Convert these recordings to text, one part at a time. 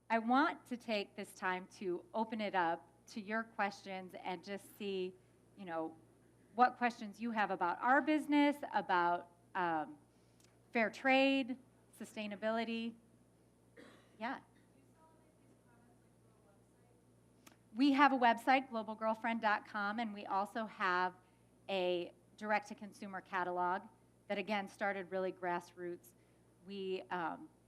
I want to take this time to open it up to your questions and just see, you know, what questions you have about our business, about fair trade, sustainability. Yeah. We have a website, globalgirlfriend.com, and we also have a direct-to-consumer catalog that, again, started really grassroots. The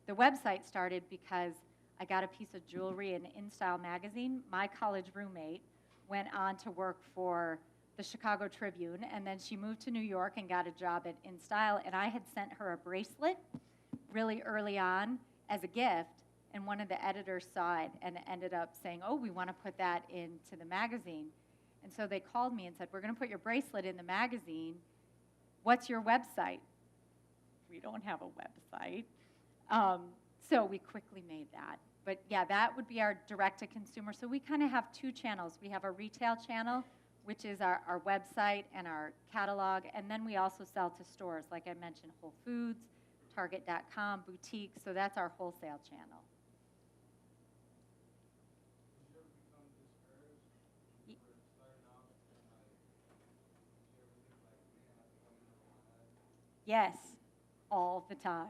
website started because I got a piece of jewelry in InStyle magazine. My college roommate went on to work for the Chicago Tribune, and then she moved to New York and got a job at InStyle, and I had sent her a bracelet really early on as a gift, and one of the editors saw it and ended up saying, oh, we want to put that into the magazine. And so they called me and said, we're going to put your bracelet in the magazine. What's your website? We don't have a website. So we quickly made that. But yeah, that would be our direct-to-consumer. So we kind of have two channels. We have a retail channel, which is our website and our catalog, and then we also sell to stores, like I mentioned, Whole Foods, Target.com, boutiques, so that's our wholesale channel. Yes, all the time.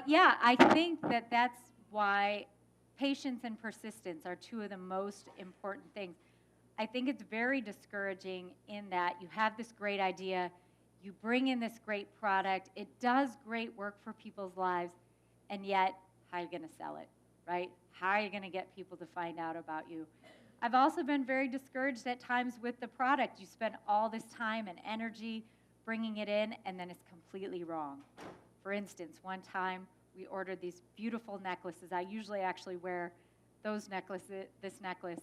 Yeah, I think that's why patience and persistence are two of the most important things. I think it's very discouraging in that you have this great idea, you bring in this great product, it does great work for people's lives, and yet, how are you going to sell it, right? How are you going to get people to find out about you? I've also been very discouraged at times with the product. You spend all this time and energy bringing it in, and then it's completely wrong. For instance, one time we ordered these beautiful necklaces. I usually actually wear this necklace.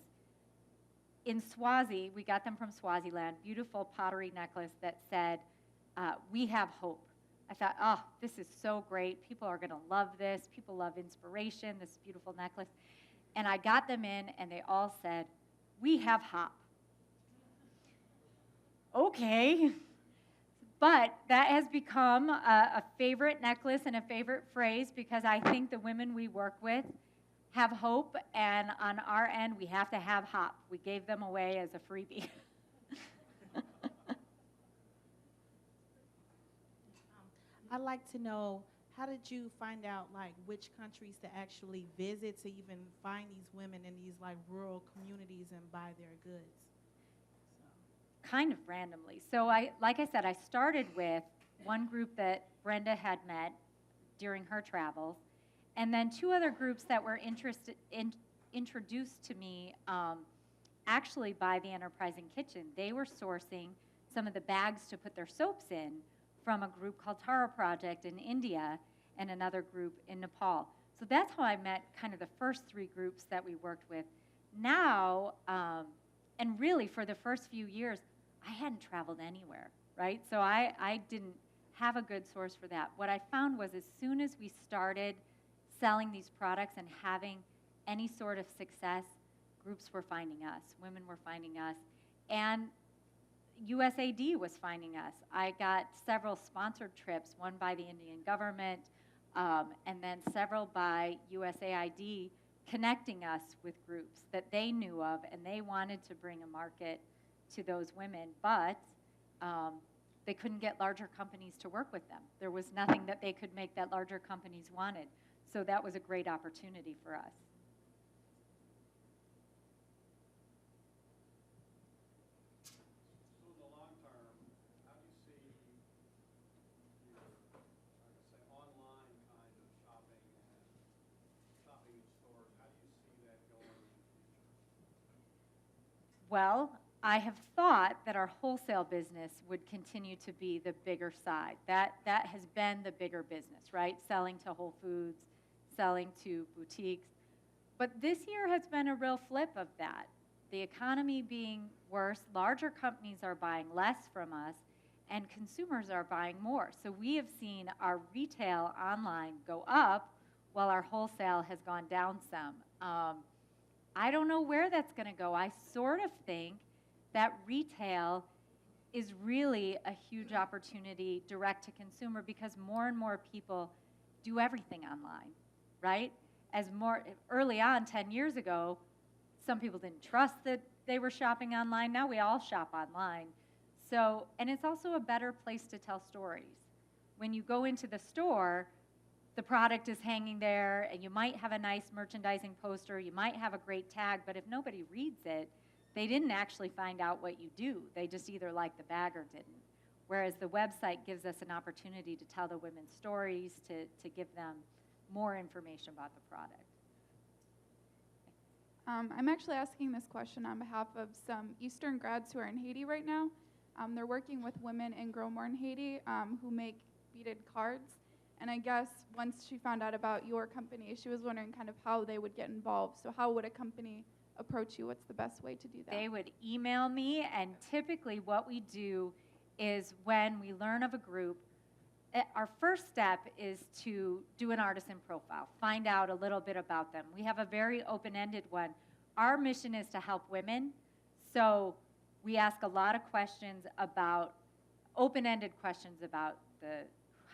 In Swazi, we got them from Swaziland, beautiful pottery necklace that said, we have hope. I thought, oh, this is so great. People are going to love this. People love inspiration, this beautiful necklace. And I got them in, and they all said, we have hop. Okay. But that has become a favorite necklace and a favorite phrase because I think the women we work with have hope, and on our end, we have to have hop. We gave them away as a freebie. I'd like to know, how did you find out, like, which countries to actually visit to even find these women in these, like, rural communities and buy their goods? Kind of randomly. So like I said, I started with one group that Brenda had met during her travels, and then two other groups that were introduced to me actually by the Enterprising Kitchen. They were sourcing some of the bags to put their soaps in from a group called Tara Project in India and another group in Nepal. So that's how I met kind of the first three groups that we worked with. Now, and really for the first few years, I hadn't traveled anywhere, right? So I didn't have a good source for that. What I found was as soon as we started selling these products and having any sort of success, groups were finding us, women were finding us, and USAID was finding us. I got several sponsored trips, one by the Indian government, and then several by USAID connecting us with groups that they knew of, and they wanted to bring a market to those women, but they couldn't get larger companies to work with them. There was nothing that they could make that larger companies wanted. So that was a great opportunity for us. So in the long term, how do you see your, online kind of shopping and shopping in stores? How do you see that going in the future? Well, I have thought that our wholesale business would continue to be the bigger side. That has been the bigger business, right? Selling to Whole Foods, selling to boutiques. But this year has been a real flip of that. The economy being worse, larger companies are buying less from us, and consumers are buying more. So we have seen our retail online go up while our wholesale has gone down some. I don't know where that's going to go. I sort of think that retail is really a huge opportunity direct to consumer because more and more people do everything online, right? as more early on, 10 years ago, some people didn't trust that they were shopping online. Now we all shop online. So, and it's also a better place to tell stories. When you go into the store, the product is hanging there, and you might have a nice merchandising poster, you might have a great tag, but if nobody reads it, they didn't actually find out what you do. They just either liked the bag or didn't. Whereas the website gives us an opportunity to tell the women's stories, to give them more information about the product. I'm actually asking this question on behalf of some Eastern grads who are in Haiti right now. They're working with women in Grosmore in Haiti who make beaded cards. And I guess once she found out about your company, she was wondering kind of how they would get involved. So how would a company approach you? What's the best way to do that? They would email me, and typically what we do is when we learn of a group, our first step is to do an artisan profile, find out a little bit about them. We have a very open-ended one. Our mission is to help women, so we ask a lot of questions about, open-ended questions about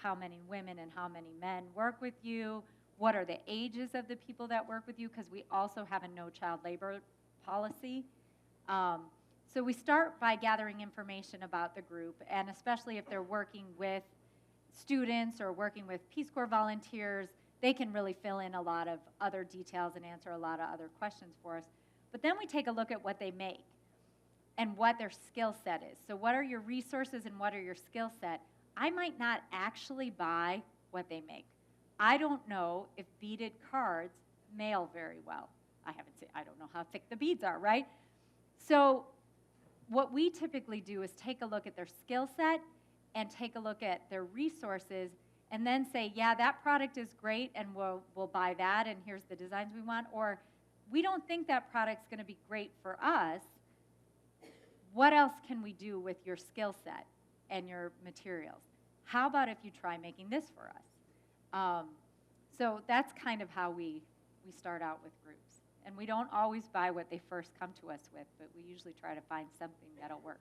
how many women and how many men work with you, what are the ages of the people that work with you, because we also have a no child labor policy. So we start by gathering information about the group, and especially if they're working with students or working with Peace Corps volunteers, they can really fill in a lot of other details and answer a lot of other questions for us. But then we take a look at what they make and what their skill set is. So what are your resources and what are your skill set? I might not actually buy what they make. I don't know if beaded cards mail very well. I don't know how thick the beads are, right? So what we typically do is take a look at their skill set and take a look at their resources and then say, yeah, that product is great and we'll buy that and here's the designs we want, or we don't think that product's going to be great for us. What else can we do with your skill set and your materials? How about if you try making this for us? So that's kind of how we start out with groups. And we don't always buy what they first come to us with, but we usually try to find something that'll work.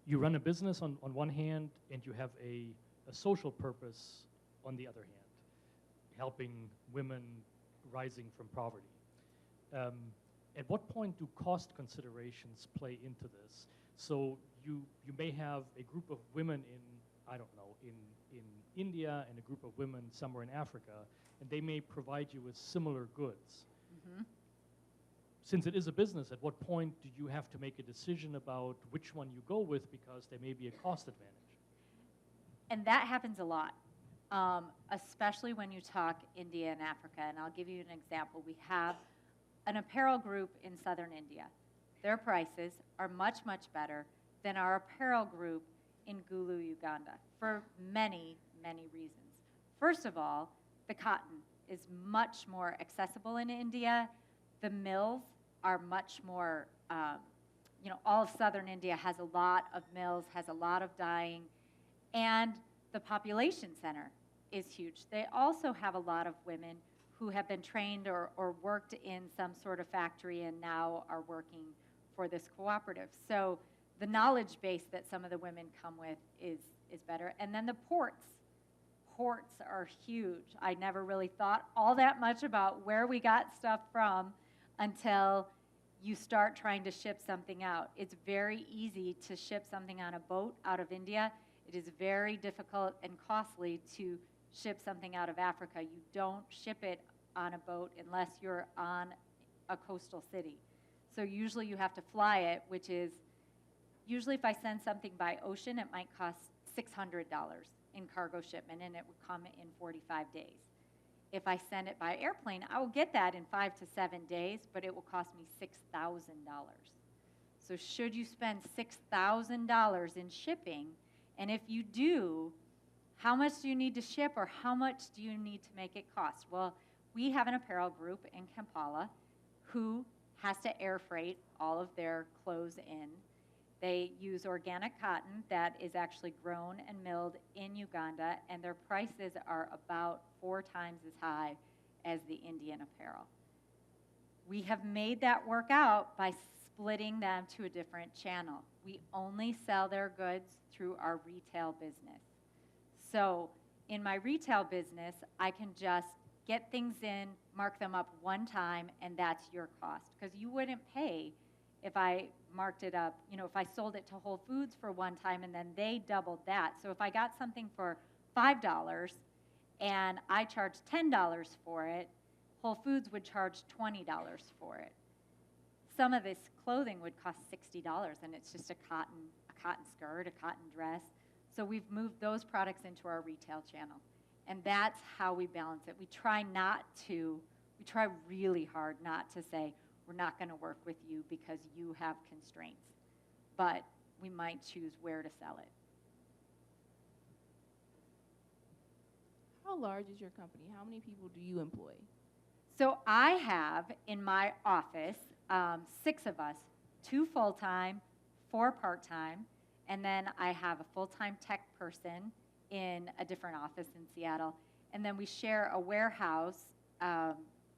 You run a business on one hand, and you have a social purpose on the other hand, helping women rising from poverty. At what point do cost considerations play into this? So you may have a group of women in, I don't know, in India and a group of women somewhere in Africa, and they may provide you with similar goods. Mm-hmm. Since it is a business, at what point do you have to make a decision about which one you go with because there may be a cost advantage? And that happens a lot, especially when you talk India and Africa. And I'll give you an example. We have an apparel group in southern India. Their prices are much, much better than our apparel group in Gulu, Uganda, for many, many reasons. First of all, the cotton is much more accessible in India. The mills are much more, all of southern India has a lot of mills, has a lot of dyeing, and the population center is huge. They also have a lot of women who have been trained or worked in some sort of factory and now are working for this cooperative. So the knowledge base that some of the women come with is better. And then the ports. Ports are huge. I never really thought all that much about where we got stuff from until you start trying to ship something out. It's very easy to ship something on a boat out of India. It is very difficult and costly to ship something out of Africa. You don't ship it on a boat unless you're on a coastal city. So usually you have to fly it, which is, usually if I send something by ocean, it might cost $600 in cargo shipment, and it would come in 45 days. If I send it by airplane, I will get that in 5 to 7 days, but it will cost me $6,000. So should you spend $6,000 in shipping? And if you do, how much do you need to ship, or how much do you need to make it cost? Well, we have an apparel group in Kampala who has to air freight all of their clothes in. They use organic cotton that is actually grown and milled in Uganda, and their prices are about 4 times as high as the Indian apparel. We have made that work out by splitting them to a different channel. We only sell their goods through our retail business. So in my retail business, I can just get things in, mark them up one time, and that's your cost. Because you wouldn't pay if I marked it up, if I sold it to Whole Foods for one time and then they doubled that. So if I got something for $5 and I charged $10 for it, Whole Foods would charge $20 for it. Some of this clothing would cost $60, and it's just a cotton skirt, a cotton dress. So we've moved those products into our retail channel. And that's how we balance it. We try really hard not to say, we're not going to work with you because you have constraints. But we might choose where to sell it. How large is your company? How many people do you employ? So I have in my office 6 of us, 2 full-time, 4 part-time, and then I have a full-time tech person in a different office in Seattle. And then we share a warehouse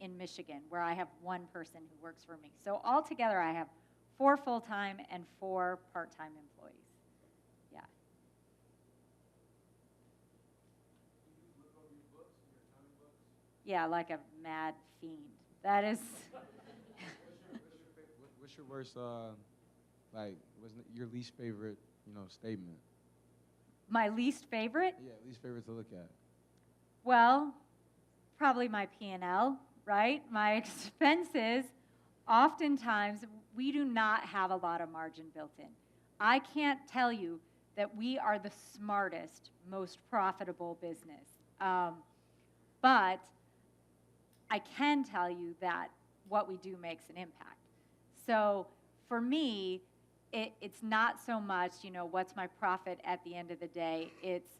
in Michigan where I have 1 person who works for me. So altogether I have 4 full-time and 4 part-time employees. Yeah. Yeah, like a mad fiend. That is. What's your worst, your least favorite, statement? My least favorite? Yeah, least favorite to look at. Well, probably my P&L, right? My expenses, oftentimes, we do not have a lot of margin built in. I can't tell you that we are the smartest, most profitable business. But I can tell you that what we do makes an impact. So for me, it's not so much, what's my profit at the end of the day. It's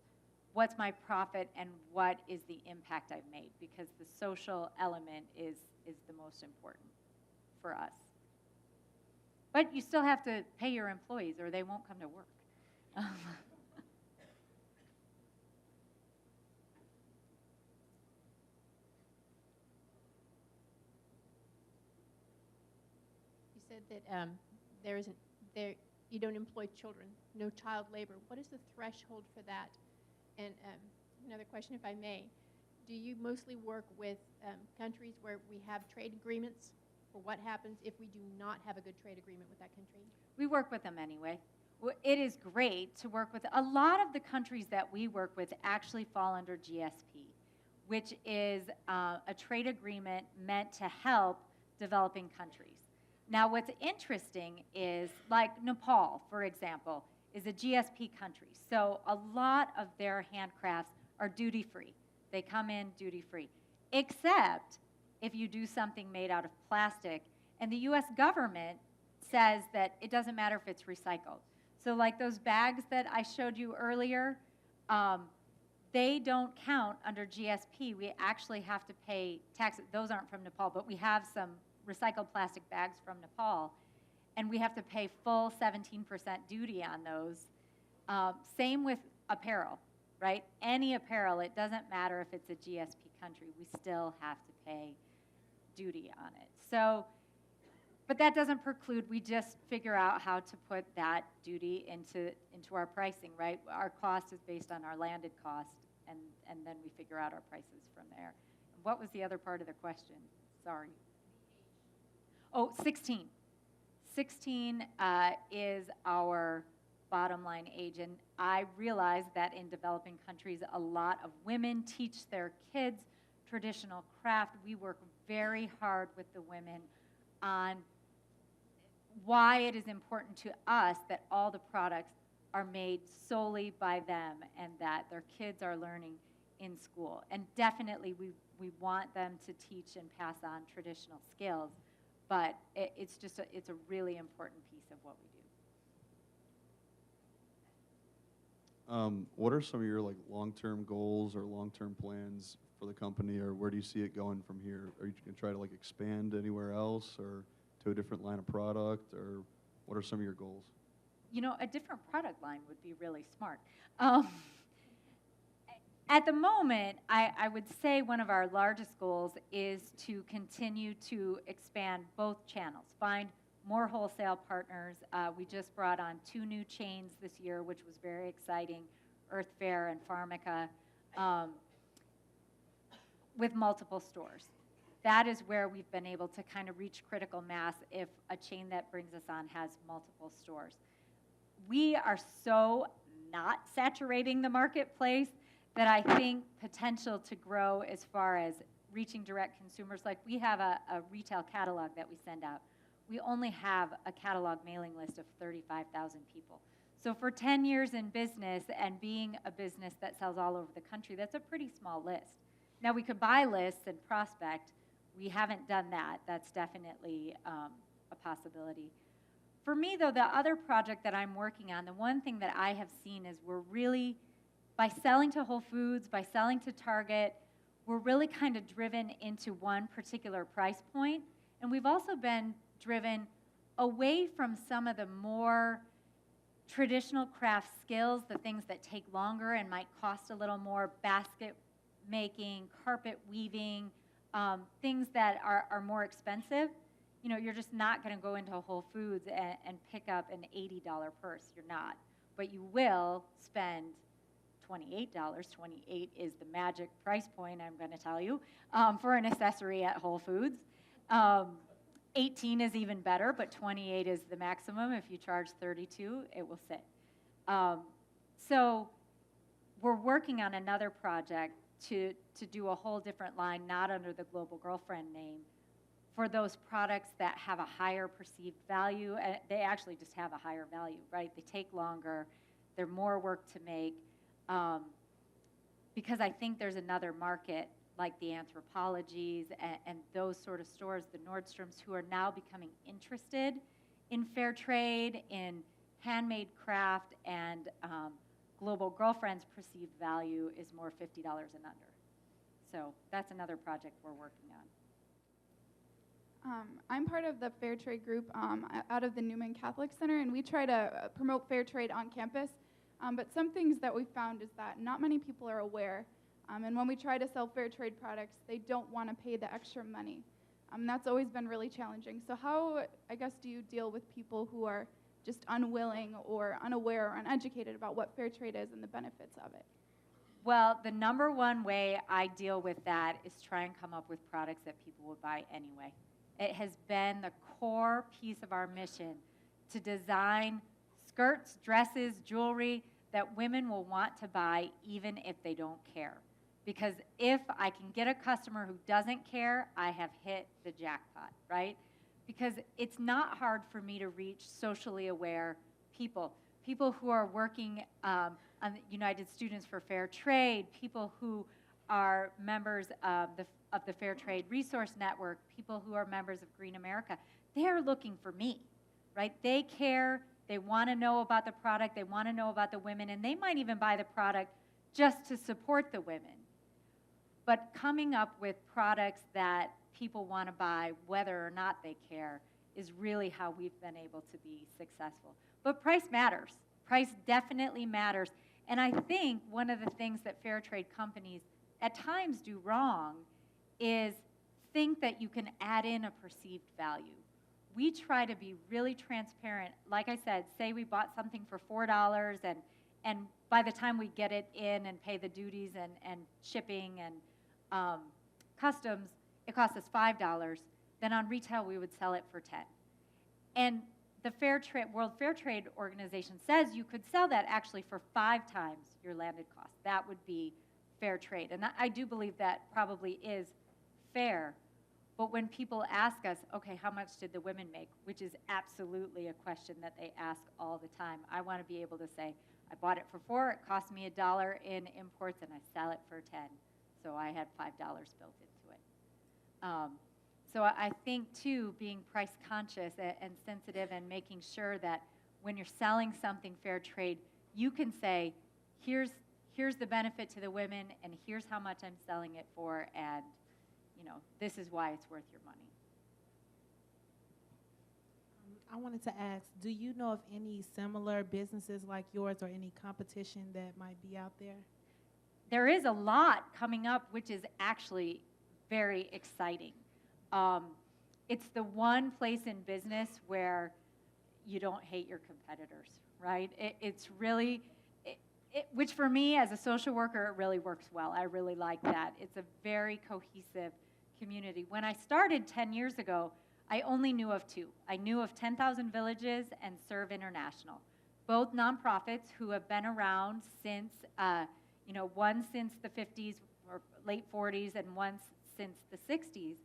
what's my profit and what is the impact I've made, because the social element is the most important for us. But you still have to pay your employees or they won't come to work. You said that you don't employ children, no child labor. What is the threshold for that? And another question, if I may, do you mostly work with countries where we have trade agreements? Or what happens if we do not have a good trade agreement with that country? We work with them anyway. It is great to work with. A lot of the countries that we work with actually fall under GSP, which is a trade agreement meant to help developing countries. Now, what's interesting is, like Nepal, for example, is a GSP country. So a lot of their handcrafts are duty-free. They come in duty-free, except if you do something made out of plastic, and the U.S. government says that it doesn't matter if it's recycled. So like those bags that I showed you earlier, they don't count under GSP. We actually have to pay taxes. Those aren't from Nepal, but we have some recycled plastic bags from Nepal, and we have to pay full 17% duty on those. Same with apparel, right? Any apparel, it doesn't matter if it's a GSP country, we still have to pay duty on it. So, but that doesn't preclude, we just figure out how to put that duty into our pricing, right? Our cost is based on our landed cost, and then we figure out our prices from there. What was the other part of the question? Sorry. Oh, 16. 16 is our bottom line age, and I realize that in developing countries, a lot of women teach their kids traditional craft. We work very hard with the women on why it is important to us that all the products are made solely by them and that their kids are learning in school. And definitely we want them to teach and pass on traditional skills, but it's a really important piece of what we do. What are some of your long-term goals or long-term plans for the company, or where do you see it going from here? Are you going to try to expand anywhere else or to a different line of product, or what are some of your goals? A different product line would be really smart. At the moment, I would say one of our largest goals is to continue to expand both channels, find more wholesale partners. We just brought on 2 new chains this year, which was very exciting, Earth Fare and Pharmaca, with multiple stores. That is where we've been able to kind of reach critical mass if a chain that brings us on has multiple stores. We are so not saturating the marketplace that I think potential to grow as far as reaching direct consumers, like we have a retail catalog that we send out. We only have a catalog mailing list of 35,000 people. So for 10 years in business and being a business that sells all over the country, that's a pretty small list. Now we could buy lists and prospect. We haven't done that. That's definitely a possibility. For me, though, the other project that I'm working on, the one thing that I have seen is we're really, by selling to Whole Foods, by selling to Target, we're really kind of driven into one particular price point. And we've also been driven away from some of the more traditional craft skills, the things that take longer and might cost a little more, basket making, carpet weaving, things that are more expensive. You know, you're just not going to go into Whole Foods and pick up an $80 purse. You're not. But you will spend $28. $28 is the magic price point, I'm going to tell you, for an accessory at Whole Foods. 18 is even better, but 28 is the maximum. If you charge 32, it will sit. So we're working on another project to do a whole different line, not under the Global Girlfriend name, for those products that have a higher perceived value. They actually just have a higher value, right? They take longer. They're more work to make. Because I think there's another market like the Anthropologies and those sort of stores, the Nordstroms, who are now becoming interested in fair trade, in handmade craft, and Global Girlfriend's perceived value is more $50 and under. So that's another project we're working on. I'm part of the Fair Trade group out of the Newman Catholic Center, and we try to promote fair trade on campus. But some things that we found is that not many people are aware. And when we try to sell fair trade products, they don't want to pay the extra money. That's always been really challenging. So how, I guess, do you deal with people who are just unwilling or unaware or uneducated about what fair trade is and the benefits of it? Well, the number one way I deal with that is try and come up with products that people would buy anyway. It has been the core piece of our mission to design skirts, dresses, jewelry that women will want to buy even if they don't care. Because if I can get a customer who doesn't care, I have hit the jackpot, right? Because it's not hard for me to reach socially aware people who are working on United Students for Fair Trade, people who are members of the Fair Trade Resource Network, people who are members of Green America. They are looking for me, right? They care. They want to know about the product. They want to know about the women, and they might even buy the product just to support the women. But coming up with products that people want to buy, whether or not they care, is really how we've been able to be successful. But price matters. Price definitely matters. And I think one of the things that fair trade companies at times do wrong is think that you can add in a perceived value. We try to be really transparent. Like I said, say we bought something for $4 and by the time we get it in and pay the duties and shipping and customs, it costs us $5. Then on retail, we would sell it for $10. And the World Fair Trade Organization says you could sell that actually for 5 times your landed cost. That would be fair trade. And I do believe that probably is fair. But when people ask us, okay, how much did the women make, which is absolutely a question that they ask all the time, I want to be able to say, I bought it for $4, it cost me $1 in imports, and I sell it for $10. So I had $5 built into it. So I think, too, being price conscious and sensitive and making sure that when you're selling something fair trade, you can say, here's the benefit to the women, and here's how much I'm selling it for, and this is why it's worth your money. I wanted to ask, do you know of any similar businesses like yours or any competition that might be out there? There is a lot coming up, which is actually very exciting. it's the one place in business where you don't hate your competitors, right? It's really, which for me as a social worker, it really works well. I really like that. It's a very cohesive community. When I started 10 years ago, I only knew of two. I knew of 10,000 Villages and Serve International, both nonprofits who have been around since, one since the 50s or late 40s and one since the 60s.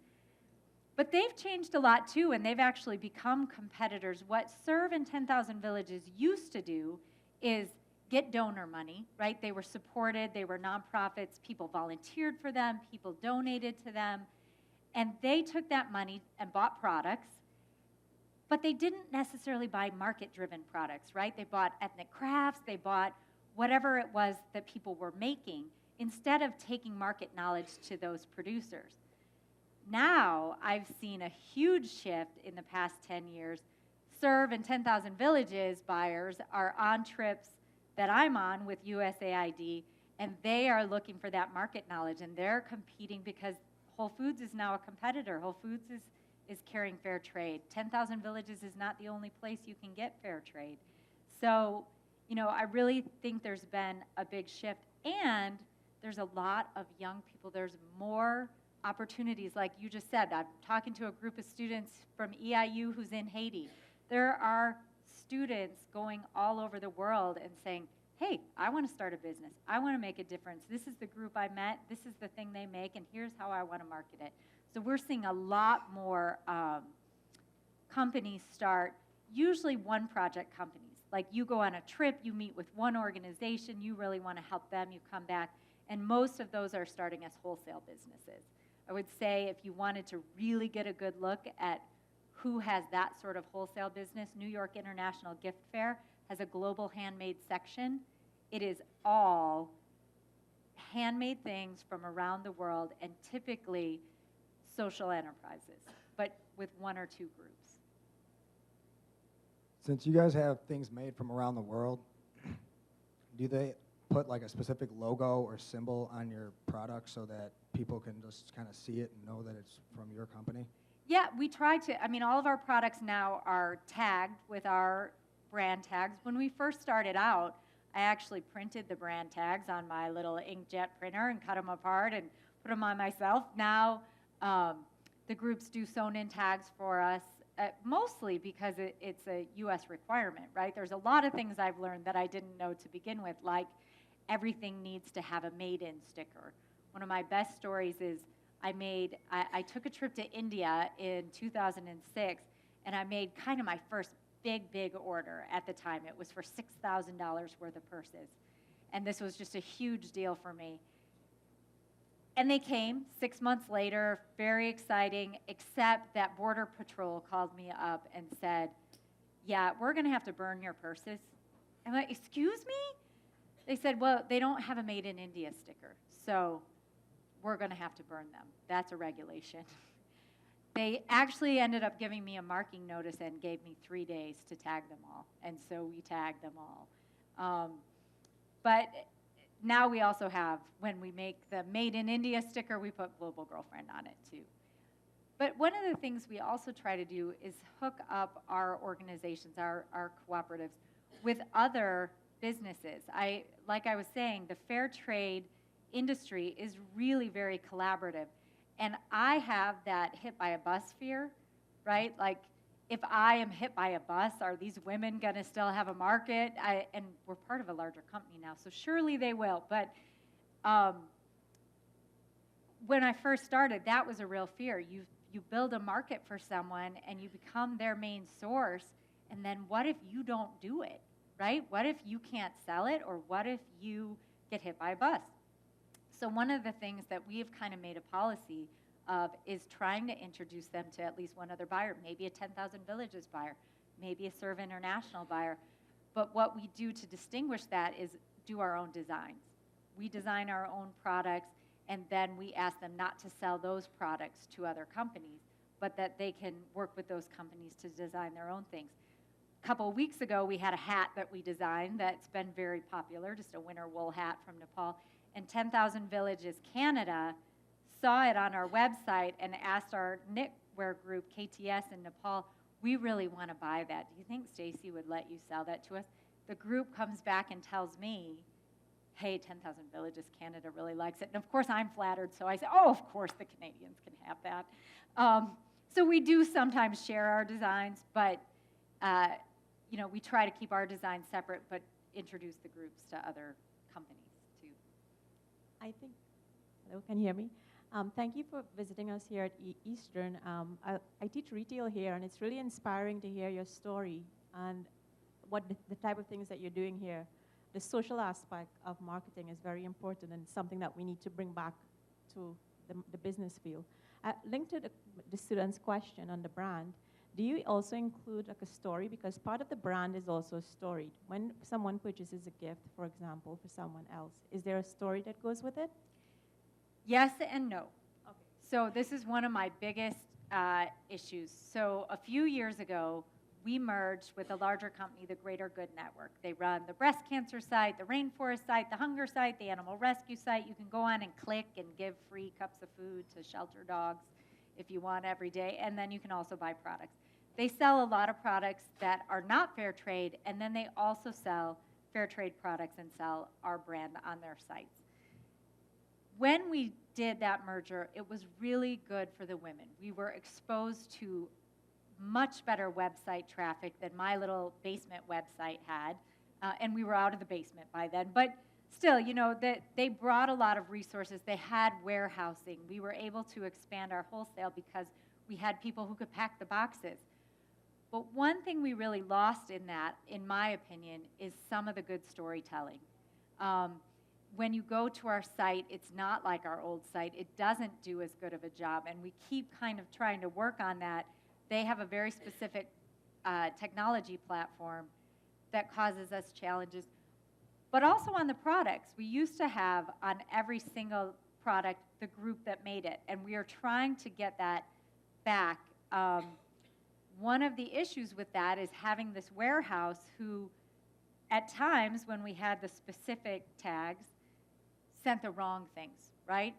But they've changed a lot too, and they've actually become competitors. What Serve and 10,000 Villages used to do is get donor money, right? They were supported, they were nonprofits, people volunteered for them, people donated to them, and they took that money and bought products, but they didn't necessarily buy market-driven products, right? They bought ethnic crafts, they bought whatever it was that people were making, instead of taking market knowledge to those producers. Now, I've seen a huge shift in the past 10 years. Serve and 10,000 Villages buyers are on trips that I'm on with USAID, and they are looking for that market knowledge, and they're competing because Whole Foods is now a competitor. Whole Foods is carrying fair trade. 10,000 Villages is not the only place you can get fair trade. So, I really think there's been a big shift, and there's a lot of young people. There's more opportunities, like you just said. I'm talking to a group of students from EIU who's in Haiti. There are students going all over the world and saying, hey, I want to start a business. I want to make a difference. This is the group I met. This is the thing they make, and here's how I want to market it. So we're seeing a lot more companies start, usually one project companies. Like you go on a trip, you meet with one organization, you really want to help them, you come back, and most of those are starting as wholesale businesses. I would say if you wanted to really get a good look at who has that sort of wholesale business, New York International Gift Fair has a global handmade section. It is all handmade things from around the world, and typically social enterprises, but with one or two groups. Since you guys have things made from around the world, do they put like a specific logo or symbol on your product so that people can just kind of see it and know that it's from your company? Yeah, we try to. All of our products now are tagged with our brand tags. When we first started out, I actually printed the brand tags on my little inkjet printer and cut them apart and put them on myself. Now, the groups do sewn-in tags for us, mostly because it's a U.S. requirement, right? There's a lot of things I've learned that I didn't know to begin with, like everything needs to have a made-in sticker. One of my best stories is I took a trip to India in 2006, and I made kind of my first big order at the time. It was for $6,000 worth of purses, and this was just a huge deal for me. And they came 6 months later, very exciting, except that Border Patrol called me up and said, yeah, we're going to have to burn your purses. I'm like, excuse me? They said, well, they don't have a Made in India sticker, so we're going to have to burn them. That's a regulation. They actually ended up giving me a marking notice and gave me 3 days to tag them all, and so we tagged them all. But now we also have, when we make the Made in India sticker, we put Global Girlfriend on it too. But one of the things we also try to do is hook up our organizations, our cooperatives, with other businesses. Like I was saying, the fair trade industry is really very collaborative. And I have that hit by a bus fear, right? Like, if I am hit by a bus, are these women going to still have a market? And we're part of a larger company now, so surely they will. But when I first started, that was a real fear. You build a market for someone, and you become their main source, and then what if you don't do it, right? What if you can't sell it, or what if you get hit by a bus? So one of the things that we've kind of made a policy of is trying to introduce them to at least one other buyer, maybe a 10,000 Villages buyer, maybe a Serve International buyer. But what we do to distinguish that is do our own designs. We design our own products, and then we ask them not to sell those products to other companies, but that they can work with those companies to design their own things. A couple of weeks ago, we had a hat that we designed that's been very popular, just a winter wool hat from Nepal. And 10,000 Villages Canada saw it on our website and asked our knit wear group, KTS in Nepal, we really want to buy that. Do you think Stacey would let you sell that to us? The group comes back and tells me, hey, 10,000 Villages Canada really likes it. And of course, I'm flattered, so I say, oh, of course the Canadians can have that. So we do sometimes share our designs, but we try to keep our designs separate, but introduce the groups to other companies too. I think, hello, can you hear me? Thank you for visiting us here at Eastern. I teach retail here, and it's really inspiring to hear your story and what the type of things that you're doing here. The social aspect of marketing is very important and something that we need to bring back to the business field. Linked to the student's question on the brand, do you also include like a story? Because part of the brand is also storied. When someone purchases a gift, for example, for someone else, is there a story that goes with it? Yes and no. Okay. So this is one of my biggest issues. So a few years ago, we merged with a larger company, the Greater Good Network. They run the breast cancer site, the rainforest site, the hunger site, the animal rescue site. You can go on and click and give free cups of food to shelter dogs if you want every day, and then you can also buy products. They sell a lot of products that are not fair trade, and then they also sell fair trade products and sell our brand on their sites. When we did that merger, it was really good for the women. We were exposed to much better website traffic than my little basement website had, and we were out of the basement by then. But still, they brought a lot of resources. They had warehousing. We were able to expand our wholesale because we had people who could pack the boxes. But one thing we really lost in that, in my opinion, is some of the good storytelling. When you go to our site, it's not like our old site. It doesn't do as good of a job, and we keep kind of trying to work on that. They have a very specific technology platform that causes us challenges. But also on the products, we used to have on every single product the group that made it, and we are trying to get that back. One of the issues with that is having this warehouse who, at times when we had the specific tags, sent the wrong things, right?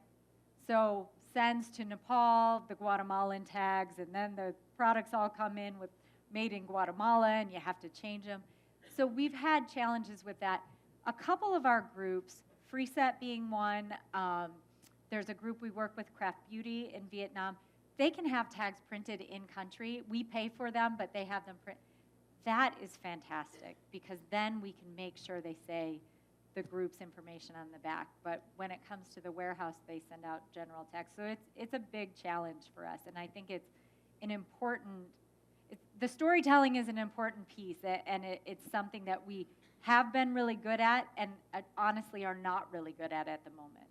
So sends to Nepal the Guatemalan tags, and then the products all come in with made in Guatemala, and you have to change them. So we've had challenges with that. A couple of our groups, Freeset being one, there's a group we work with, Craft Beauty in Vietnam. They can have tags printed in country. We pay for them, but they have them print. That is fantastic because then we can make sure they say the group's information on the back. But when it comes to the warehouse, they send out general text. So it's a big challenge for us, and I think it's an important, the storytelling is an important piece, and it's something that we have been really good at and honestly are not really good at the moment.